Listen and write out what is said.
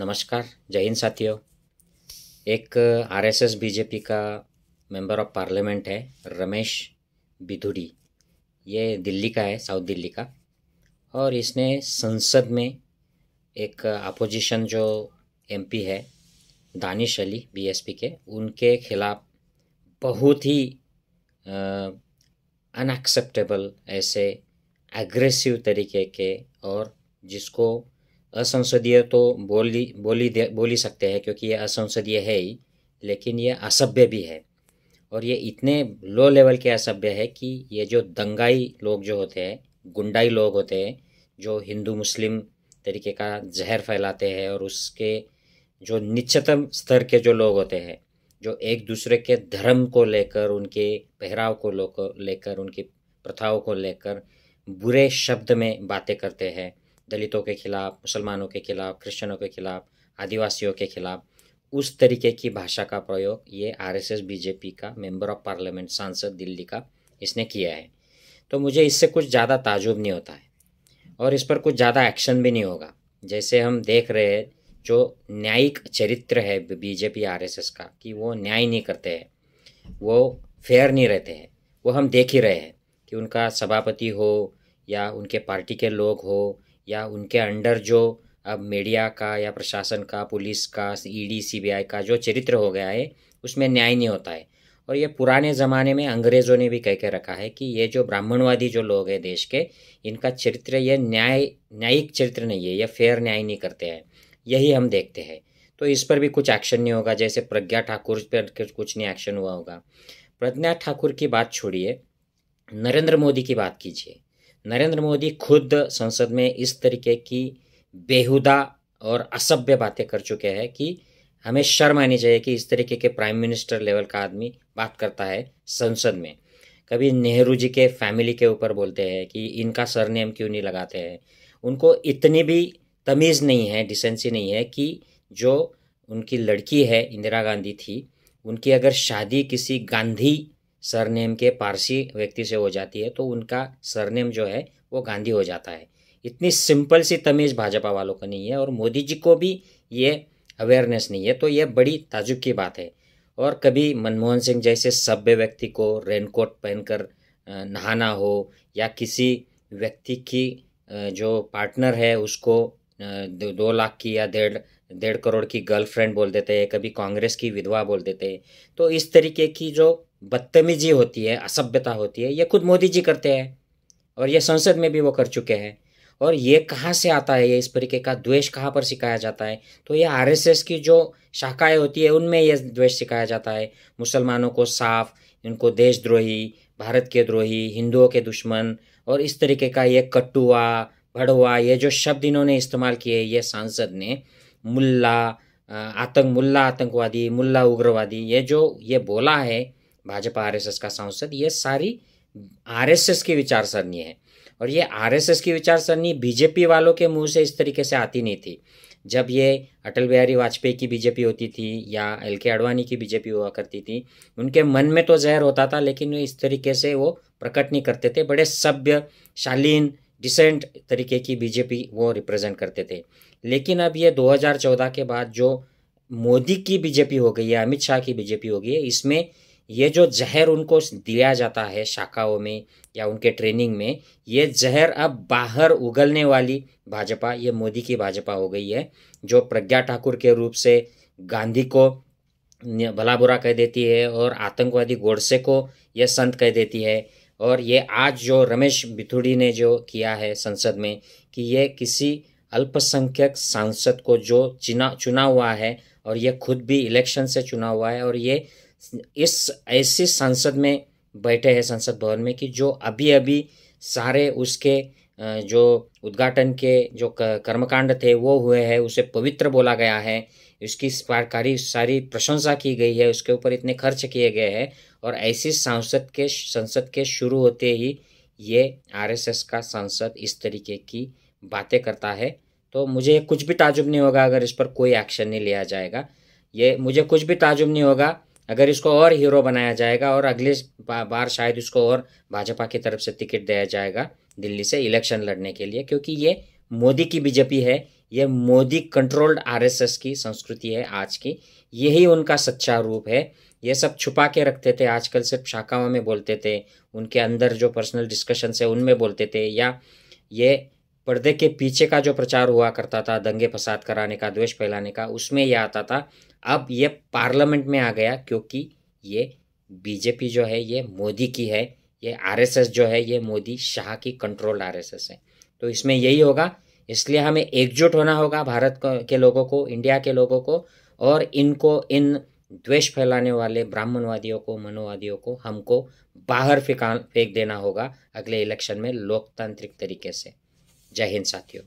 नमस्कार, जय हिंद साथियों। एक आरएसएस बीजेपी का मेंबर ऑफ पार्लियामेंट है रमेश बिधूड़ी। ये दिल्ली का है, साउथ दिल्ली का। और इसने संसद में एक अपोजिशन जो एमपी है दानिश अली बीएसपी के, उनके खिलाफ बहुत ही अनएक्सेप्टेबल ऐसे एग्रेसिव तरीके के, और जिसको असंसदीय तो बोल ही सकते हैं, क्योंकि ये असंसदीय है ही, लेकिन ये असभ्य भी है। और ये इतने लो लेवल के असभ्य है कि ये जो दंगाई लोग जो होते हैं, गुंडाई लोग होते हैं, जो हिंदू मुस्लिम तरीके का जहर फैलाते हैं, और उसके जो निच्चतम स्तर के जो लोग होते हैं, जो एक दूसरे के धर्म को लेकर, उनके पहराव को लेकर, उनकी प्रथाओं को लेकर बुरे शब्द में बातें करते हैं, दलितों के खिलाफ, मुसलमानों के खिलाफ, क्रिश्चियनों के खिलाफ, आदिवासियों के खिलाफ, उस तरीके की भाषा का प्रयोग ये आरएसएस बीजेपी का मेंबर ऑफ पार्लियामेंट सांसद दिल्ली का इसने किया है। तो मुझे इससे कुछ ज़्यादा ताजुब नहीं होता है, और इस पर कुछ ज़्यादा एक्शन भी नहीं होगा। जैसे हम देख रहे हैं, जो न्यायिक चरित्र है बीजेपी आरएसएस का, कि वो न्याय नहीं करते हैं, वो फेयर नहीं रहते हैं। वो हम देख ही रहे हैं कि उनका सभापति हो, या उनके पार्टी के लोग हो, या उनके अंडर जो अब मीडिया का या प्रशासन का, पुलिस का, ईडी सीबीआई का जो चरित्र हो गया है, उसमें न्याय नहीं होता है। और ये पुराने ज़माने में अंग्रेज़ों ने भी कह के रखा है कि ये जो ब्राह्मणवादी जो लोग हैं देश के, इनका चरित्र ये न्यायिक चरित्र नहीं है, ये फेयर न्याय नहीं करते हैं। यही हम देखते हैं। तो इस पर भी कुछ एक्शन नहीं होगा। जैसे प्रज्ञा ठाकुर पर कुछ नहीं एक्शन हुआ होगा। प्रज्ञा ठाकुर की बात छोड़िए, नरेंद्र मोदी की बात कीजिए। नरेंद्र मोदी खुद संसद में इस तरीके की बेहुदा और असभ्य बातें कर चुके हैं कि हमें शर्म आनी चाहिए कि इस तरीके के प्राइम मिनिस्टर लेवल का आदमी बात करता है संसद में। कभी नेहरू जी के फैमिली के ऊपर बोलते हैं कि इनका सरनेम क्यों नहीं लगाते हैं। उनको इतनी भी तमीज़ नहीं है, डिसेंसी नहीं है कि जो उनकी लड़की है, इंदिरा गांधी थी, उनकी अगर शादी किसी गांधी सरनेम के पारसी व्यक्ति से हो जाती है तो उनका सरनेम जो है वो गांधी हो जाता है। इतनी सिंपल सी तमीज़ भाजपा वालों को नहीं है, और मोदी जी को भी ये अवेयरनेस नहीं है। तो ये बड़ी ताजुब की बात है। और कभी मनमोहन सिंह जैसे सभ्य व्यक्ति को रेनकोट पहनकर नहाना हो, या किसी व्यक्ति की जो पार्टनर है उसको 2 लाख की या डेढ़ डेढ़ करोड़ की गर्लफ्रेंड बोल देते हैं, कभी कांग्रेस की विधवा बोल देते हैं। तो इस तरीके की जो बदतमीजी होती है, असभ्यता होती है, ये खुद मोदी जी करते हैं, और ये संसद में भी वो कर चुके हैं। और ये कहाँ से आता है, ये इस तरीके का द्वेष कहाँ पर सिखाया जाता है? तो ये आरएसएस की जो शाखाएं होती है उनमें ये द्वेष सिखाया जाता है। मुसलमानों को साफ, इनको देशद्रोही, भारत के द्रोही, हिंदुओं के दुश्मन, और इस तरीके का ये कटुआ, भड़वा, ये जो शब्द इन्होंने इस्तेमाल किए, ये सांसद ने मुल्ला, मुल्ला आतंकवादी, मुल्ला उग्रवादी, ये बोला है भाजपा आरएसएस का सांसद, ये सारी आरएसएस की विचारसरणी है। और ये आरएसएस की विचारसरणी बीजेपी वालों के मुंह से इस तरीके से आती नहीं थी। जब ये अटल बिहारी वाजपेयी की बीजेपी होती थी या एल.के. आडवाणी की बीजेपी हुआ करती थी, उनके मन में तो जहर होता था, लेकिन इस तरीके से वो प्रकट नहीं करते थे। बड़े सभ्य, शालीन, डिसेंट तरीके की बीजेपी वो रिप्रेजेंट करते थे। लेकिन अब ये 2014 के बाद जो मोदी की बीजेपी हो गई है, अमित शाह की बीजेपी हो गई है, इसमें ये जो जहर उनको दिया जाता है शाखाओं में या उनके ट्रेनिंग में, ये जहर अब बाहर उगलने वाली भाजपा, ये मोदी की भाजपा हो गई है, जो प्रज्ञा ठाकुर के रूप से गांधी को भला बुरा कह देती है, और आतंकवादी गोडसे को यह संत कह देती है। और ये आज जो रमेश बिथुड़ी ने जो किया है संसद में, कि ये किसी अल्पसंख्यक सांसद को जो चुना हुआ है, और ये खुद भी इलेक्शन से चुना हुआ है, और ये इस ऐसी संसद में बैठे हैं, संसद भवन में, कि जो अभी अभी सारे उसके जो उद्घाटन के जो कर्मकांड थे वो हुए हैं, उसे पवित्र बोला गया है, उसकी सारी प्रशंसा की गई है, उसके ऊपर इतने खर्च किए गए हैं, और ऐसी संसद के शुरू होते ही ये आरएसएस का सांसद इस तरीके की बातें करता है। तो मुझे कुछ भी ताजुब नहीं होगा अगर इस पर कोई एक्शन नहीं लिया जाएगा। ये मुझे कुछ भी ताजुब नहीं होगा अगर इसको और हीरो बनाया जाएगा, और अगले बार शायद इसको और भाजपा की तरफ से टिकट दिया जाएगा दिल्ली से इलेक्शन लड़ने के लिए, क्योंकि ये मोदी की बीजेपी है, ये मोदी कंट्रोल्ड आरएसएस की संस्कृति है आज की। यही उनका सच्चा रूप है। ये सब छुपा के रखते थे, आजकल सिर्फ शाखाओं में बोलते थे, उनके अंदर जो पर्सनल डिस्कशन है उनमें बोलते थे, या ये पर्दे के पीछे का जो प्रचार हुआ करता था दंगे फसाद कराने का, द्वेष फैलाने का, उसमें ये आता था। अब ये पार्लियामेंट में आ गया क्योंकि ये बीजेपी जो है ये मोदी की है, ये आरएसएस जो है ये मोदी शाह की कंट्रोल्ड आरएसएस है। तो इसमें यही होगा, इसलिए हमें एकजुट होना होगा भारत के लोगों को, इंडिया के लोगों को, और इनको, इन द्वेष फैलाने वाले ब्राह्मणवादियों को, मनोवादियों को हमको बाहर फेंक देना होगा अगले इलेक्शन में लोकतांत्रिक तरीके से। जय हिंद साथियों।